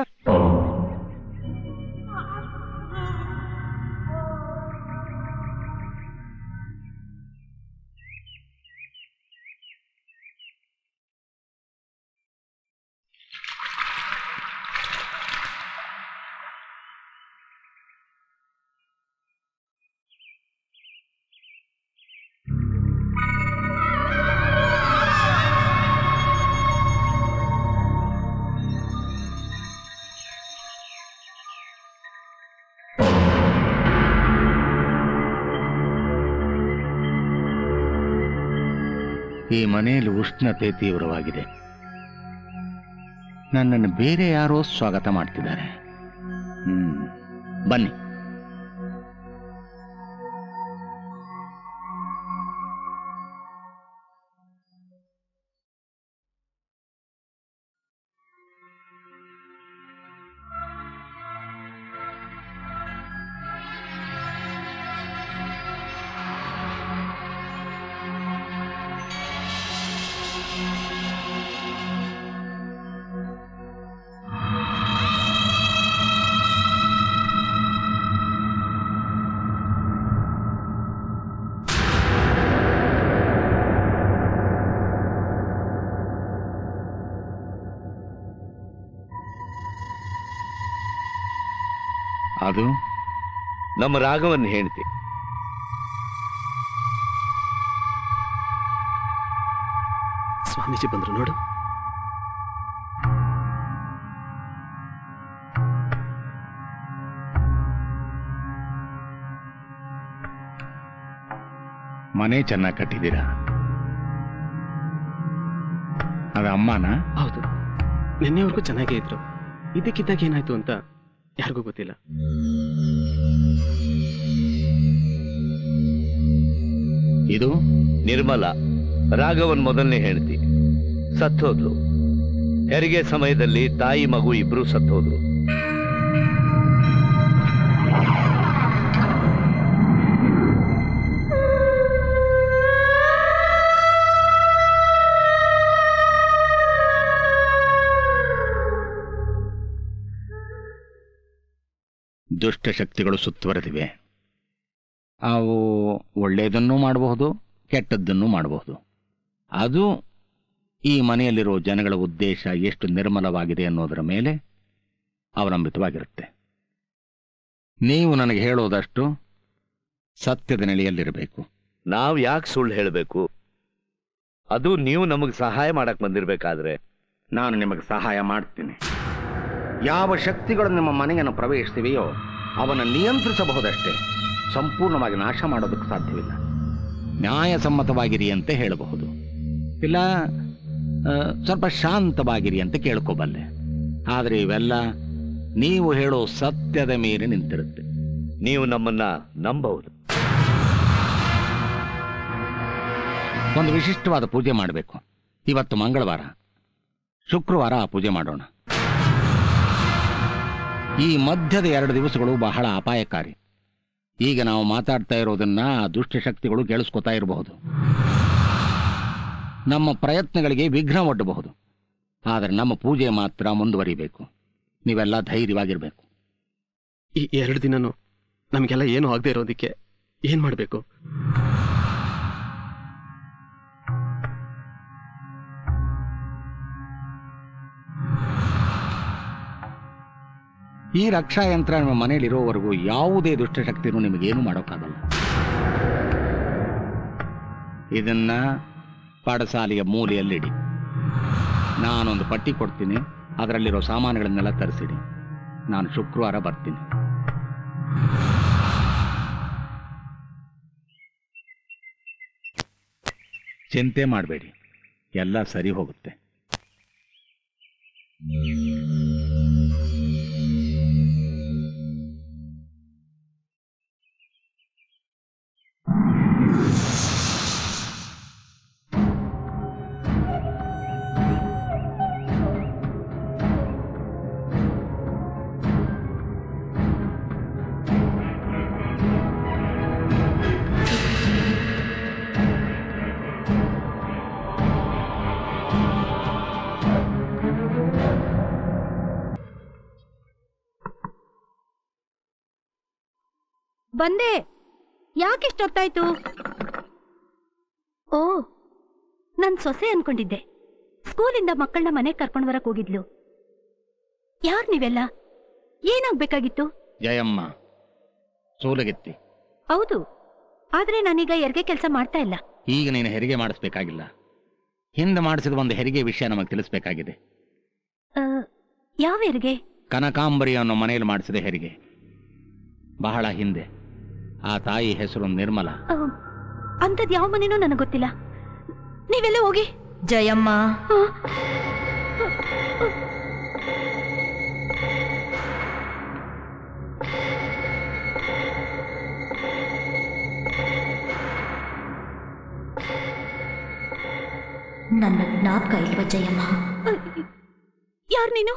ಈ ಮನೆಯಲ್ಲಿ ಉಷ್ಣತೆ ತೀವ್ರವಾಗಿದೆ. ನನ್ನನ್ನು ಬೇರೆ ಯಾರೋ ಸ್ವಾಗತ ಮಾಡ್ತಿದ್ದಾರೆ. ಬನ್ನಿ. ಅದು ನಮ್ಮ ರಾಘವನ್ ಹೆಂಡತಿ. ಸ್ವಾಮೀಜಿ ಬಂದ್ರು ನೋಡು. ಮನೆ ಚೆನ್ನಾಗಿ ಕಟ್ಟಿದ್ದೀರಾ? ಅದ ಅಮ್ಮನ? ಹೌದು, ನಿನ್ನೆವರೆಗೂ ಚೆನ್ನಾಗೇ ಇದ್ರು. ಇದಕ್ಕಿದ್ದಾಗ ಏನಾಯ್ತು ಅಂತ ಯಾರಿಗೂ ಗೊತ್ತಿಲ್ಲ. ಇದು ನಿರ್ಮಲಾ, ರಾಘವನ್ ಮೊದಲನೇ ಹೆಂಡತಿ. ಸತ್ತೋದ್ಲು. ಹೆರಿಗೆ ಸಮಯದಲ್ಲಿ ತಾಯಿ ಮಗು ಇಬ್ರು ಸತ್ತೋದ್ರು. ದುಷ್ಟಶಕ್ತಿಗಳು ಸುತ್ತುವರೆದಿವೆ. ಅವು ಒಳ್ಳೆಯದನ್ನು ಮಾಡಬಹುದು, ಕೆಟ್ಟದ್ದನ್ನು ಮಾಡಬಹುದು. ಅದು ಈ ಮನೆಯಲ್ಲಿರೋ ಜನಗಳ ಉದ್ದೇಶ ಎಷ್ಟು ನಿರ್ಮಲವಾಗಿದೆ ಅನ್ನೋದರ ಮೇಲೆ ಅವಲಂಬಿತವಾಗಿರುತ್ತೆ. ನೀವು ನನಗೆ ಹೇಳೋದಷ್ಟು ಸತ್ಯದ ನೆಲೆಯಲ್ಲಿರಬೇಕು. ನಾವು ಯಾಕೆ ಸುಳ್ಳು ಹೇಳಬೇಕು? ಅದು ನೀವು ನಮಗೆ ಸಹಾಯ ಮಾಡಕ್ ಬಂದಿರಬೇಕಾದ್ರೆ. ನಾನು ನಿಮಗೆ ಸಹಾಯ ಮಾಡ್ತೀನಿ. ಯಾವ ಶಕ್ತಿಗಳು ನಿಮ್ಮ ಮನೆಯನ್ನು ಪ್ರವೇಶಿಸಿವೆಯೋ ಅವನ್ನು ನಿಯಂತ್ರಿಸಬಹುದಷ್ಟೇ, ಸಂಪೂರ್ಣವಾಗಿ ನಾಶ ಮಾಡೋದಕ್ಕೆ ಸಾಧ್ಯವಿಲ್ಲ. ನ್ಯಾಯಸಮ್ಮತವಾಗಿರಿ ಅಂತ ಹೇಳಬಹುದು, ಇಲ್ಲ ಸ್ವಲ್ಪ ಶಾಂತವಾಗಿರಿ ಅಂತ ಕೇಳ್ಕೊಬಲ್ಲೆ. ಆದರೆ ಇವೆಲ್ಲ ನೀವು ಹೇಳೋ ಸತ್ಯದ ಮೇಲೆ ನಿಂತಿರುತ್ತೆ. ನೀವು ನಮ್ಮನ್ನ ನಂಬಬಹುದು. ಒಂದು ವಿಶಿಷ್ಟವಾದ ಪೂಜೆ ಮಾಡಬೇಕು. ಇವತ್ತು ಮಂಗಳವಾರ, ಶುಕ್ರವಾರ ಆ ಪೂಜೆ ಮಾಡೋಣ. ಈ ಮಧ್ಯದ 2 ದಿವಸಗಳು ಬಹಳ ಅಪಾಯಕಾರಿ. ಈಗ ನಾವು ಮಾತಾಡ್ತಾ ಇರೋದನ್ನ ಆ ದುಷ್ಟಶಕ್ತಿಗಳು ಕೇಳಿಸ್ಕೊತಾ ಇರಬಹುದು. ನಮ್ಮ ಪ್ರಯತ್ನಗಳಿಗೆ ವಿಘ್ನ ಒಡ್ಡಬಹುದು. ಆದರೆ ನಮ್ಮ ಪೂಜೆ ಮಾತ್ರ ಮುಂದುವರಿಬೇಕು. ನೀವೆಲ್ಲ ಧೈರ್ಯವಾಗಿರ್ಬೇಕು. ಈ 2 ದಿನನೂ ನಮಗೆಲ್ಲ ಏನು ಆಗದೆ ಇರೋದಕ್ಕೆ ಏನ್ ಮಾಡಬೇಕು? ಈ ರಕ್ಷಾ ಯಂತ್ರ ನಿಮ್ಮ ಮನೆಯಲ್ಲಿರೋವರೆಗೂ ಯಾವುದೇ ದುಷ್ಟಶಕ್ತಿನೂ ನಿಮಗೇನು ಮಾಡೋಕ್ಕಾಗಲ್ಲ. ಇದನ್ನ ಪಾಠಶಾಲೆಯ ಮೂಲೆಯಲ್ಲಿಡಿ. ನಾನೊಂದು ಪಟ್ಟಿ ಕೊಡ್ತೀನಿ, ಅದರಲ್ಲಿರೋ ಸಾಮಾನುಗಳನ್ನೆಲ್ಲ ತರಿಸಿಡಿ. ನಾನು ಶುಕ್ರವಾರ ಬರ್ತೀನಿ. ಚಿಂತೆ ಮಾಡಬೇಡಿ, ಎಲ್ಲ ಸರಿ ಹೋಗುತ್ತೆ. ಬಂದೆ. ಯಾಕೆಷ್ಟೊತ್ತಾಯ್ತು? ಓ, ನನ್ ಸೊಸೆ ಅನ್ಕೊಂಡಿದ್ದೆ. ಸ್ಕೂಲಿಂದ ಮಕ್ಕಳನ್ನ ಮನೆಗೆ ಕರ್ಕೊಂಡು ಬರಕ್ ಹೋಗಿದ್ಲು. ಯಾರ್ ನೀವೆಲ್ಲ? ಏನಾಗ್ಬೇಕಾಗಿತ್ತು? ಜಯಮ್ಮ ಸೋಲಗೆತ್ತಿ. ಹೌದು, ಆದ್ರೆ ನಾನೀಗ ಹೆರಿಗೆ ಕೆಲಸ ಮಾಡ್ತಾ ಇಲ್ಲ. ಈಗ ನೀನು ಹೆರಿಗೆ ಮಾಡಿಸ್ಬೇಕಾಗಿಲ್ಲ. ಹಿಂದೆ ಮಾಡಿಸಿದ ಒಂದು ಹೆರಿಗೆ ವಿಷಯ ನಮಗೆ ತಿಳಿಸ್ಬೇಕಾಗಿದೆ. ಯಾವ ಹೆರಿಗೆ? ಕನಕಾಂಬರಿ ಅನ್ನೋ ಮನೆಯಲ್ಲಿ ಮಾಡಿಸಿದ ಹೆರಿಗೆ. ಬಹಳ ಹಿಂದೆ. ಆ ತಾಯಿ ಹೆಸರು ನಿರ್ಮಲಾ. ಅಂಥದ್ ಯಾವ ಮನೇನೋ ನನಗೆ ಗೊತ್ತಿಲ್ಲ. ನೀವೆಲ್ಲ ಹೋಗಿ. ಜಯಮ್ಮ, ನನ್ನ ಜ್ಞಾಪಕ ಇಲ್ವ ಜಯಮ್ಮ? ಯಾರು ನೀನು?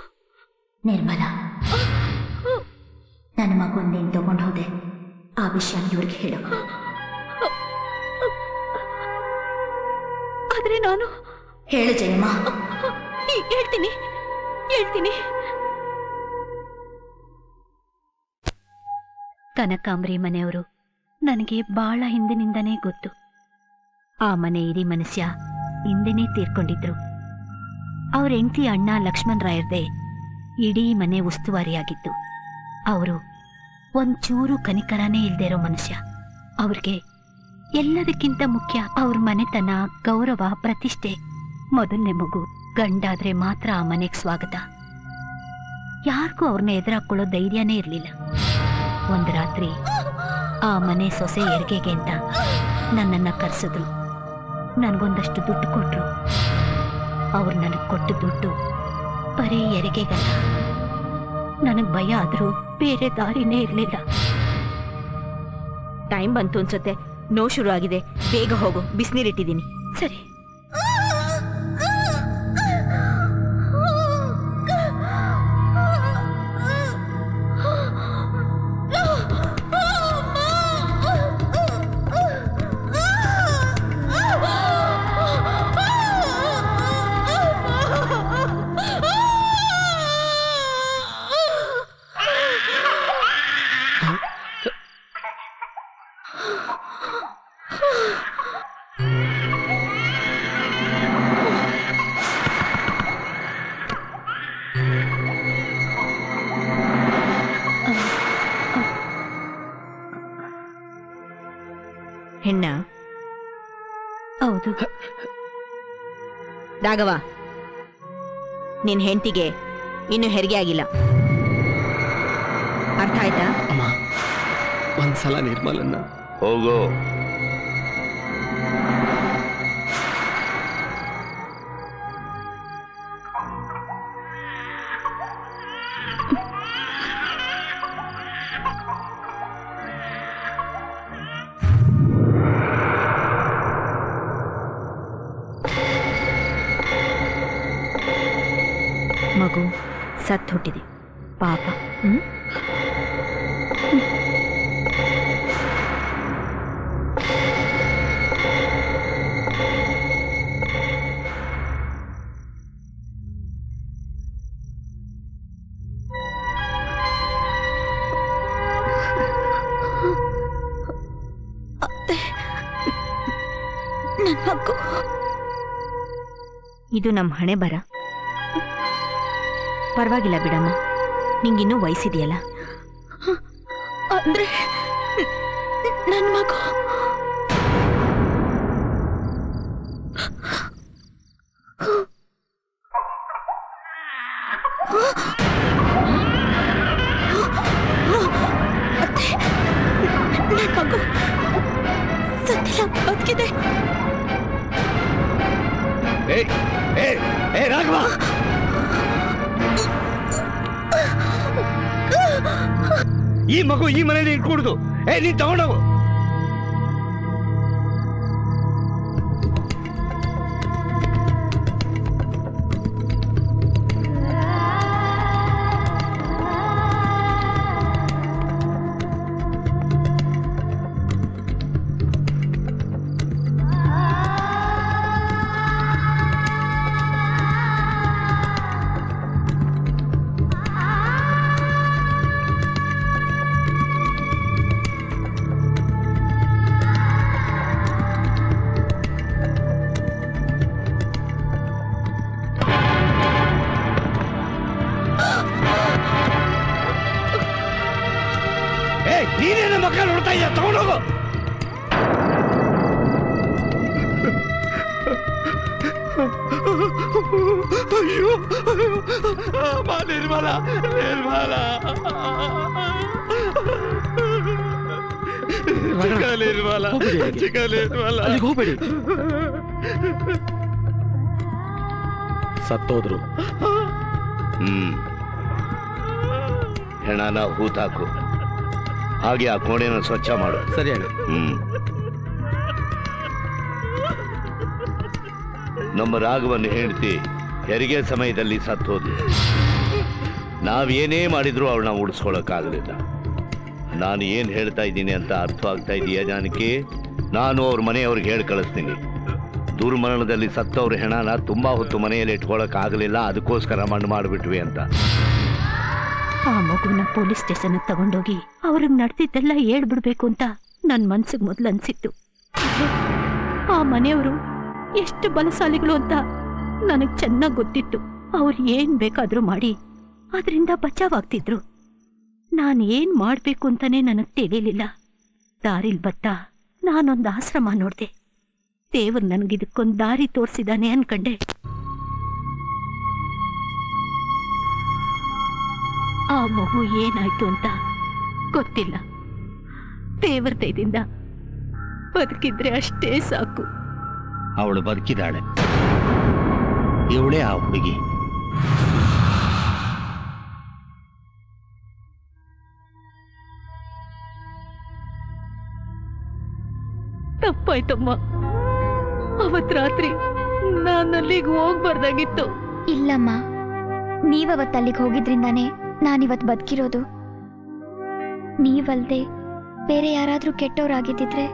ನಿರ್ಮಲಾ. ನನ್ನ ಮಗುನ್ ನೀನು ತಗೊಂಡು ಹೋದೆ. ಆ ವಿಷಯ ಇವ್ರಿಗೆ ಹೇಳು. ಆದ್ರೆ ನಾನು ಹೇಳು ಜಯಮ್ಮ. ಹೇಳ್ತೀನಿ. ಕನಕಾಂಬರಿ ಮನೆಯವರು ನನಗೆ ಬಹಳ ಹಿಂದಿನಿಂದನೇ ಗೊತ್ತು. ಆ ಮನೆ ಇಡೀ ಮನುಷ್ಯ ಹಿಂದೆನೇ ತೀರ್ಕೊಂಡಿದ್ರು. ಅವ್ರ ಹೆಂಡತಿ ಅಣ್ಣ ಲಕ್ಷ್ಮಣ್ ರಾಯರ್ದೇ ಇಡೀ ಮನೆ ಉಸ್ತುವಾರಿಯಾಗಿತ್ತು. ಅವರು ಒಂಚೂರು ಕನಿಕರನೇ ಇಲ್ದೇ ಇರೋ ಮನುಷ್ಯ. ಅವ್ರಿಗೆ ಎಲ್ಲದಕ್ಕಿಂತ ಮುಖ್ಯ ಅವ್ರ ಮನೆತನ, ಗೌರವ, ಪ್ರತಿಷ್ಠೆ. ಮೊದಲನೇ ಮಗು ಗಂಡಾದ್ರೆ ಮಾತ್ರ ಆ ಮನೆಗೆ ಸ್ವಾಗತ. ಯಾರಿಗೂ ಅವ್ರನ್ನ ಎದುರಾಕೊಳ್ಳೋ ಧೈರ್ಯನೇ ಇರಲಿಲ್ಲ. ಒಂದು ರಾತ್ರಿ ಆ ಮನೆ ಸೊಸೆ ಹೆರಿಗೆಗೆ ಅಂತ ನನ್ನನ್ನು ಕರೆಸಿದ್ರು. ನನಗೊಂದಷ್ಟು ದುಡ್ಡು ಕೊಟ್ರು. ಅವ್ರು ನನಗೆ ಕೊಟ್ಟ ದುಡ್ಡು ಬರೀ ಹೆರಿಗೆಗಲ್ಲ. ನನಗೆ ಭಯ ಆದ್ರೂ ಬೇರೆ ದಾರಿನೇ ಇರಲಿಲ್ಲ. ಟೈಮ್ ಬಂತು ಅನ್ಸುತ್ತೆ. ನೋ ಶುರು ಆಗಿದೆ. ಬೇಗ ಹೋಗು, ಬಿಸಿನೀರಿಟ್ಟಿದ್ದೀನಿ. ಸರಿ. ಹೆಣ್ಣ? ಹೌದು. ರಾಘವ, ನಿನ್ ಹೆಂಡತಿಗೆ ಇನ್ನು ಹೆರಿಗೆ ಆಗಿಲ್ಲ. ಅರ್ಥ ಆಯ್ತಾ? ಅಮ್ಮ, ಒಂದ್ಸಲ ನಿರ್ಮಲನ್ನ ಹೋಗೋ. ಮಗು ಸತ್ತು ಹುಟ್ಟಿದೆ ಪಾಪ. ಇದು ನಮ್ಮ ಹಣೆ ಬರ. ಪರವಾಗಿಲ್ಲ ಬಿಡಮ್ಮ, ನಿಂಗಿನ್ನೂ ವಯಸ್ಸಿದೆಯಲ್ಲ. ಅಂದ್ರೆ ನನ್ನ ಮಗು ನನ್ನ ಮಗು ಸತ್ತಿಲ್ಲ, ಬದುಕಿದೆ. ರಾಘವ, ಈ ಮಗು ಈ ಮನೆಯಲ್ಲಿ ಇಟ್ಕೊಡುದು. ನೀನ್ ತಗೊಂಡೋಗು. ನೀನೇನ ಮಕ್ಕ ನೋಡ್ತಾ ಇದೆಯಾ? ತಗೊಂಡೋಗು. ಅಯ್ಯೋ ನಿರ್ಮಲ, ನಿರ್ಮಲ, ನಿರ್ಮಲ, ನಿರ್ಮಲ, ಅಲ್ಲಿಗೆ ಹೋಗ್ಬೇಡಿ. ಸತ್ತೋದ್ರು. ಹೆಣನ ಹೂತಾಕು, ಹಾಗೆ ಆ ಕೋಣೆನ ಸ್ವಚ್ಛ ಮಾಡು. ಸರಿ ಅಣ್ಣ. ನಮ್ಮ ರಾಘವನ್ನ ಹೆಂಡತಿ ಹೆರಿಗೆ ಸಮಯದಲ್ಲಿ ಸತ್ತೋದು. ನಾವೇನೇ ಮಾಡಿದ್ರು ಅವಳನ್ನ ಉಳಿಸ್ಕೊಳಕ್ಕಾಗಲಿಲ್ಲ. ನಾನು ಏನ್ ಹೇಳ್ತಾ ಇದ್ದೀನಿ ಅಂತ ಅರ್ಥ ಆಗ್ತಾ ಇದೆಯಾ ಜಾನಕಿ? ನಾನು ಅವ್ರ ಮನೆಯವ್ರಿಗೆ ಹೇಳಿ ಕಳಿಸ್ತೀನಿ. ದುರ್ಮರಣದಲ್ಲಿ ಸತ್ತವ್ರ ಹೆಣನ ತುಂಬಾ ಹೊತ್ತು ಮನೆಯಲ್ಲಿ ಇಟ್ಕೊಳಕ್ ಆಗಲಿಲ್ಲ, ಅದಕ್ಕೋಸ್ಕರ ಮಣ್ಣು ಮಾಡಿಬಿಟ್ವಿ ಅಂತ. ಆ ಮಗುನ ಪೊಲೀಸ್ ಸ್ಟೇಷನ್ ತಗೊಂಡೋಗಿ ಅವ್ರಿಗೆ ನಡೆದಿದ್ದೆಲ್ಲ ಹೇಳ್ಬಿಡ್ಬೇಕು ಅಂತ ನನ್ನ ಮನ್ಸಿಗೆ ಮೊದಲು ಅನ್ಸಿತ್ತು. ಆ ಮನೆಯವರು ಎಷ್ಟು ಬಲಶಾಲಿಗಳು ಅಂತ ನನಗೆ ಚೆನ್ನಾಗಿ ಗೊತ್ತಿತ್ತು. ಅವ್ರು ಏನ್ ಬೇಕಾದ್ರೂ ಮಾಡಿ ಅದರಿಂದ ಬಚಾವಾಗ್ತಿದ್ರು. ನಾನು ಏನ್ ಮಾಡ್ಬೇಕು ಅಂತಾನೆ ನನಗೆ ತಿಳಿಲಿಲ್ಲ. ದಾರಿಲ್ ಬತ್ತಾ ನಾನೊಂದು ಆಶ್ರಮ ನೋಡ್ದೆ. ದೇವ್ರು ನನಗಿದಕ್ಕೊಂದು ದಾರಿ ತೋರಿಸಿದಾನೆ ಅನ್ಕಂಡೆ. ಆ ಮಗು ಏನಾಯ್ತು ಅಂತ ಗೊತ್ತಿಲ್ಲ. ದೇವರ ದಯದಿಂದ ಬದುಕಿದ್ರೆ ಅಷ್ಟೇ ಸಾಕು. ಅವಳು ಬದುಕಿದಾಳೆ. ಇವಳೇ ಆ ಹುಡುಗಿ. ತಪ್ಪಾಯ್ತಮ್ಮ. ಅವತ್ ರಾತ್ರಿ ನಾನಲ್ಲಿಗೆ ಹೋಗ್ಬಾರ್ದಾಗಿತ್ತು. ಇಲ್ಲಮ್ಮ, ನೀವವತ್ತು ಅಲ್ಲಿಗೆ ಹೋಗಿದ್ರಿಂದಾನೇ ನಾನಿವತ್ತು ಬದುಕಿರೋದು. ನೀವಲ್ದೆ ಬೇರೆ ಯಾರಾದ್ರೂ ಕೆಟ್ಟವರಾಗಿದ್ದಿದ್ರೆ.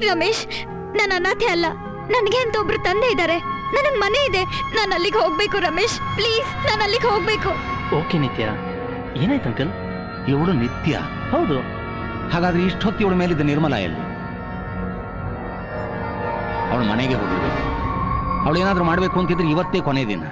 ರಮೇಶ್, ನಾನು ಅನಾಥೆ ಅಲ್ಲ. ನನಗೆ ಅಂತ ಒಬ್ರು ತಂದೆ ಇದ್ದಾರೆ, ನನಗೆ ಮನೆ ಇದೆ. ನಾನು ಅಲ್ಲಿಗೆ ಹೋಗ್ಬೇಕು ರಮೇಶ್, ಪ್ಲೀಸ್, ನಾನು ಅಲ್ಲಿಗೆ ಹೋಗ್ಬೇಕು. ಓಕೆ ನಿತ್ಯ, ಏನಾಯ್ತು ಅಂಕಲ್? ಇವಳು ನಿತ್ಯ? ಹೌದು. ಹಾಗಾದ್ರೆ ಇಷ್ಟೊತ್ತು ಇವಳ ಮೇಲಿದ್ದ ನಿರ್ಮಲ ಎಲ್ಲಿ? ಅವಳು ಮನೆಗೆ ಹೋಗಿರ್ಬೇಕು. ಅವಳು ಏನಾದ್ರೂ ಮಾಡ್ಬೇಕು ಅಂತಿದ್ರೆ ಇವತ್ತೇ ಕೊನೆ ದಿನ.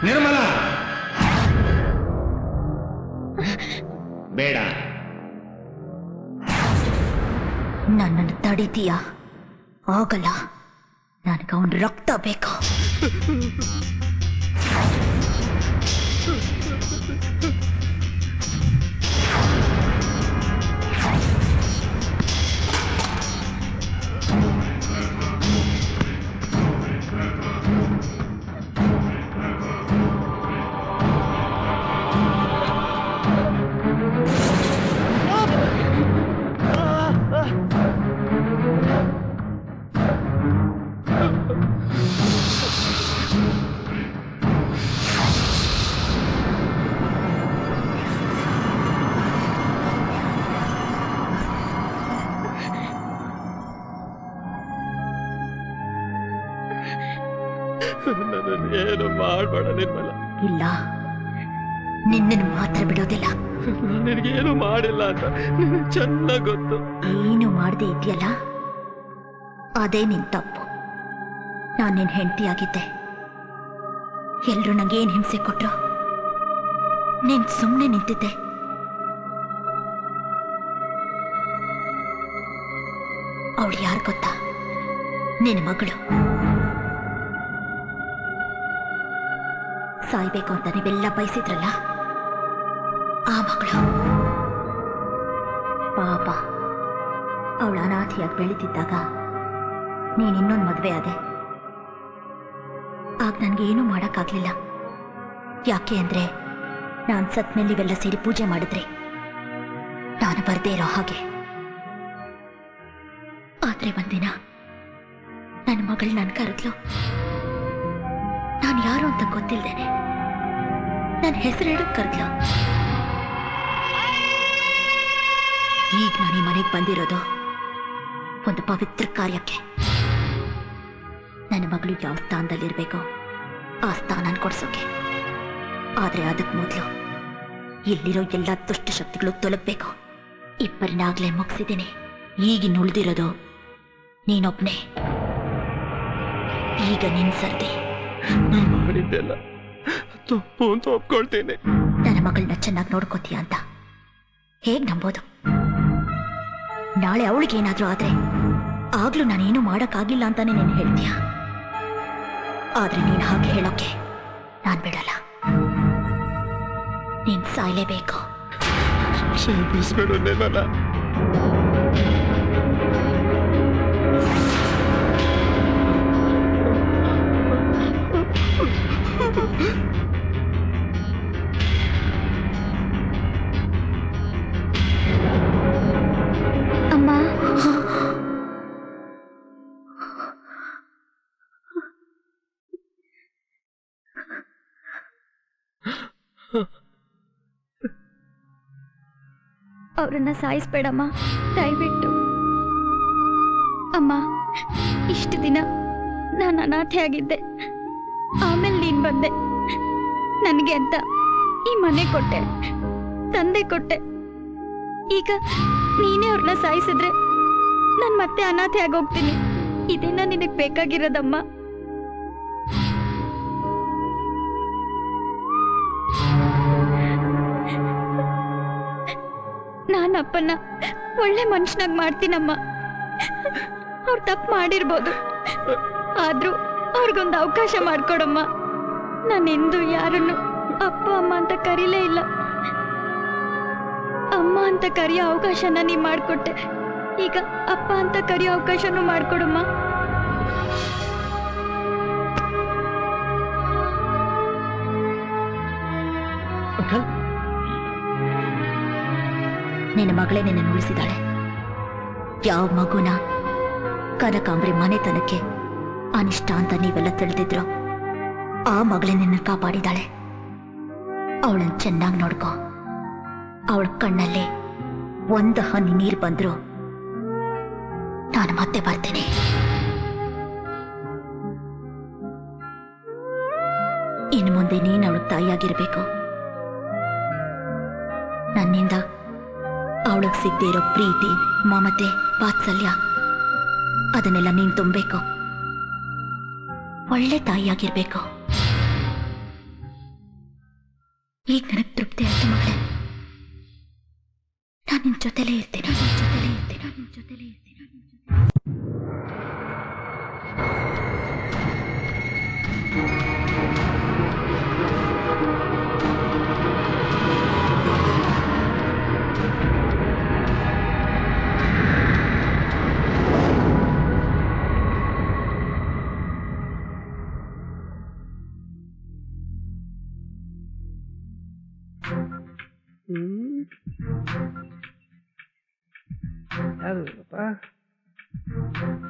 ನಿರ್ಮಲ, ಬೇಡ. ನನ್ನನ್ನು ತಡಿತೀಯಾ? ಆಗಲ್ಲ. ನನಗೆ ಅವನ ರಕ್ತ ಬೇಕು. ಮಾಡಬೇಡ ನಿರ್ಮಲ. ಇಲ್ಲ, ನಿನ್ನನ್ನು ಮಾತ್ರ ಬಿಡೋದಿಲ್ಲ. ನಿನಗೇನು ಮಾಡಿಲ್ಲ ಅಂತ ಚೆನ್ನಾಗಿ ಗೊತ್ತು. ಏನು ಮಾಡದೆ ಇದೆಯಲ್ಲ, ಅದೇ ನಿನ್ ತಪ್ಪು. ನಾನು ನಿನ್ ಹೆಂಡತಿಯಾಗಿದ್ದೆ. ಎಲ್ರು ನಂಗೇನ್ ಹಿಂಸೆ ಕೊಟ್ರು, ನೀನ್ ಸುಮ್ಮನೆ ನಿಂತಿದ್ದೆ. ಅವಳು ಯಾರು ಗೊತ್ತಾ? ನಿನ್ನ ಮಗಳು. ಸಾಯ್ಬೇಕು ಅಂತ ನೀವೆಲ್ಲ ಬಯಸಿದ್ರಲ್ಲ, ಆ ಮಗಳು. ಪಾಪ, ಅವಳು ಅನಾಥಿಯಾಗಿ ಬೆಳೀತಿದ್ದಾಗ ನೀನು ಇನ್ನೊಂದು ಮದುವೆ ಆದೆ. ಆಗ ನನಗೇನೂ ಮಾಡೋಕ್ಕಾಗಲಿಲ್ಲ. ಯಾಕೆ ಅಂದರೆ ನಾನು ಸತ್ಮೇಲೆ ಇವೆಲ್ಲ ಸೇರಿ ಪೂಜೆ ಮಾಡಿದ್ರಿ, ನಾನು ಬರದೇ ಇರೋ ಹಾಗೆ. ಆದರೆ ಒಂದಿನ ನನ್ನ ಮಗಳು ನನ್ನ ಕರೆದ್ಲು. ನಾನು ಯಾರು ಅಂತ ಗೊತ್ತಿಲ್ದೇನೆ ನನ್ನ ಹೆಸರು ಹೇಳಕ್ ಕರೆದ್ಲು. ಈಗ ನಾನು ಈ ಮನೆಗೆ ಬಂದಿರೋದು ಒಂದು ಪವಿತ್ರ ಕಾರ್ಯಕ್ಕೆ. ನನ್ನ ಮಗಳು ಯಾವ ಸ್ಥಾನದಲ್ಲಿರ್ಬೇಕೋ ಆ ಸ್ಥಾನ ಕೊಡ್ಸೋಕೆ. ಆದ್ರೆ ಅದಕ್ಕೆ ಮೊದಲು ಇಲ್ಲಿರೋ ಎಲ್ಲ ದುಷ್ಟ ಶಕ್ತಿಗಳು ತೊಲಗಬೇಕು. ಇಬ್ಬರನ್ನಾಗ್ಲೇ ಮುಗಿಸಿದ್ದೀನಿ. ಈಗಿನ ಉಳಿದಿರೋದು ನೀನೊಬ್ನೇ. ಈಗ ನಿನ್ ಸರ್ದಿ. ನಾನು ಮಾಡಿದ್ದೆಲ್ಲ ತಪ್ಪು ಅಂತ ಒಪ್ಕೊಳ್ತೇನೆ. ನನ್ನ ಮಗಳನ್ನ ಚೆನ್ನಾಗಿ ನೋಡ್ಕೋತೀಯ ಅಂತ ಹೇಗ್ ನಂಬೋದು? ನಾಳೆ ಅವಳಿಗೇನಾದ್ರೂ ಆದ್ರೆ ಆಗ್ಲೂ ನಾನೇನು ಮಾಡಕ್ಕಾಗಿಲ್ಲ ಅಂತಾನೆ ನೀನು ಹೇಳ್ತೀಯ. ಆದ್ರೆ ನೀನು ಹಾಗೆ ಹೇಳೋಕೆ ನಾನ್ ಬಿಡಲ್ಲ. ನೀನ್ ಸಾಯ್ಲೇಬೇಕು. ಅಮ್ಮ, ಅವ್ರನ್ನ ಸಾಯಿಸ್ಬೇಡಮ್ಮ ದಯವಿಟ್ಟು. ಅಮ್ಮ, ಇಷ್ಟು ದಿನ ನಾನು ಅನಾಥೆ ಆಗಿದ್ದೆ. ಆಮೇಲೆ ನೀನ್ ಬಂದೆ. ನನಗೆ ಅಂತ ಈ ಮನೆ ಕೊಟ್ಟೆ, ತಂದೆ ಕೊಟ್ಟೆ. ಈಗ ನೀನೇ ಅವ್ರನ್ನ ಸಾಯಿಸಿದ್ರೆ ನಾನು ಮತ್ತೆ ಅನಾಥೆ ಆಗೋಗ್ತೀನಿ. ಇದೇನ ನಿನಗೆ ಬೇಕಾಗಿರೋದಮ್ಮ? ನಾನು ಅಪ್ಪನ ಒಳ್ಳೆ ಮನುಷ್ಯನಾಗಿ ಮಾಡ್ತೀನಮ್ಮ. ಅವ್ರು ತಪ್ಪು ಮಾಡಿರ್ಬೋದು, ಆದ್ರೂ ಅವ್ರಿಗೊಂದು ಅವಕಾಶ ಮಾಡ್ಕೊಡಮ್ಮ. ನಾನೆಂದು ಯಾರನ್ನು ಅಪ್ಪ ಅಮ್ಮ ಅಂತ ಕರೀಲೇ ಇಲ್ಲ. ಅಮ್ಮ ಅಂತ ಕರೆಯೋ ಅವಕಾಶನ ನೀ ಮಾಡ್ಕೊಟ್ಟೆ. ಈಗ ಅಪ್ಪ ಅಂತ ಕರೆಯೋ ಅವಕಾಶನೂ ಮಾಡ್ಕೊಡಮ್ಮ. ನಿನ್ನ ಮಗಳೇ ನಿನ್ನನ್ನು ಉಳಿಸಿದಾಳೆ. ಯಾವ ಮಗುನ ಕನಕಾಂಬ್ರಿ ಮನೆತನಕ್ಕೆ ಅನಿಷ್ಟ ಅಂತ ನೀವೆಲ್ಲ ತಿಳಿದಿದ್ರು, ಆ ಮಗಳೇ ನಿನ್ನ ಕಾಪಾಡಿದಾಳೆ. ಅವಳನ್ನು ಚೆನ್ನಾಗಿ ನೋಡ್ಕೋ. ಅವಳ ಕಣ್ಣಲ್ಲಿ ಒಂದು ಹನಿ ನೀರು ಬಂದ್ರು ನಾನು ಮತ್ತೆ ಬರ್ತೇನೆ. ಇನ್ನು ಮುಂದೆ ನೀನು ಅವಳ ತಾಯಿಯಾಗಿರ್ಬೇಕು. ನನ್ನಿಂದ ಅವಳಿಗೆ ಸಿಗದೆ ಇರೋ ಪ್ರೀತಿ, ಮಮತೆ, ವಾತ್ಸಲ್ಯ ಅದನ್ನೆಲ್ಲ ನೀನು ತುಂಬಬೇಕು. ಒಳ್ಳೆ ತಾಯಿಯಾಗಿರ್ಬೇಕು. ಈಗ ನನಗೆ ತೃಪ್ತಿ ಆಯ್ತು ಮಗಳೇ. ನಾನು ನಿನ್ನ ಜೊತೆಲೇ ಇರ್ತೀನಿ.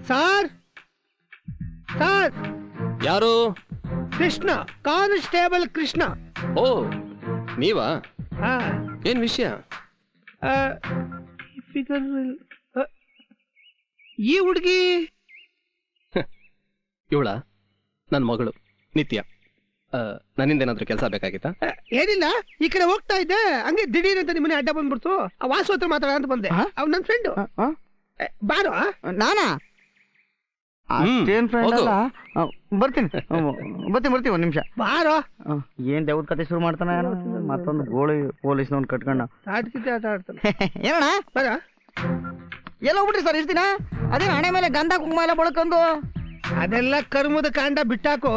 ಸರ್ ಸರ್, ಯಾರು? ಕೃಷ್ಣ, ಕಾನ್ಸ್ಟೇಬಲ್ ಕೃಷ್ಣ. ಓ, ನೀವಾ? ಹಾ, ಏನ್ ವಿಷಯ? ಈ ಹುಡುಗಿ ಇವಳ ನನ್ನ ಮಗಳು ನಿತ್ಯ. ನನ್ನಿಂದ ಏನಾದ್ರು ಕೆಲಸ ಬೇಕಾಗಿತ್ತಾ? ಏನಿಲ್ಲ, ಈ ಕಡೆ ಹೋಗ್ತಾ ಇದ್ದೆ, ಹಂಗೆ ದಿಢೀರ್ ಅಂತ ನಿಮ್ಮನೆ ಅಡ್ಡ ಬಂದ್ಬಿಡ್ತು. ಆ ವಾಸು ಹತ್ರ ಮಾತಾಡ ಅಂತ ಬಂದೆ. ಅವ್ನು ನನ್ನ ಫ್ರೆಂಡು. ಬಾರೋ. ನಾನಾ? ಅಷ್ಟೇನ್ ಫ್ರೆಂಡ್ ಅಲ್ಲ. ಬರ್ತೀನಿ ಬರ್ತೀವಿ ಒಂದ್ ನಿಮಿಷ. ಬಾರೋ. ಏನ್ ದೇವ್ರ ಕತೆ ಶುರು ಮಾಡ್ತಾನ ಮತ್ತೊಂದು ಗೋಳಿ ಪೊಲೀಸ್ನವ್ನು ಕಟ್ಕೊಂಡ ಆಡ್ಕಿದ್ದೆ ಆಟ ಆಡ್ತಾನೆ. ಏನಣ್ಣ ಬರ ಎಲ್ಲ ಹೋಗ್ಬಿಟ್ರಿ ಸರ್ ಇಷ್ಟ ದಿನ? ಅದೇ ಹಣೆ ಮೇಲೆ ಗಂಧ ಕುಂಕುಮ ಎಲ್ಲ ಬಳಕೊಂಡು ಅದೆಲ್ಲ ಕರ್ಮದ ಕಾಂಡ ಬಿಟ್ಟಾಕೋ.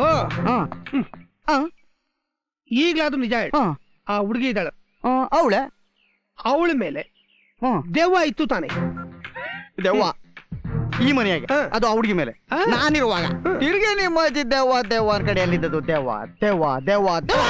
ಈಗ್ಲಾದ್ರು ನಿಜ ಹೇಳ, ಆ ಹುಡುಗಿ ಇದ್ದಾಳ ಅವಳ ಮೇಲೆ ದೆವ್ವ ಇತ್ತು ತಾನೆ? ದೆವ್ವ ಈ ಮನೆಯಾಗೆ, ಅದು ಆ ಹುಡುಗಿ ಮೇಲೆ ನಾನಿರುವಾಗ ತಿರ್ಗಿ ನಿಮ್ಮ ದೆವ್ವ ದೆವ್ವ ಕಡೆ ಎಲ್ಲಿದ್ದದು? ದೆವ್ವ ದೆವ್ವ ದೆವ್ವ ದೆವ್ವ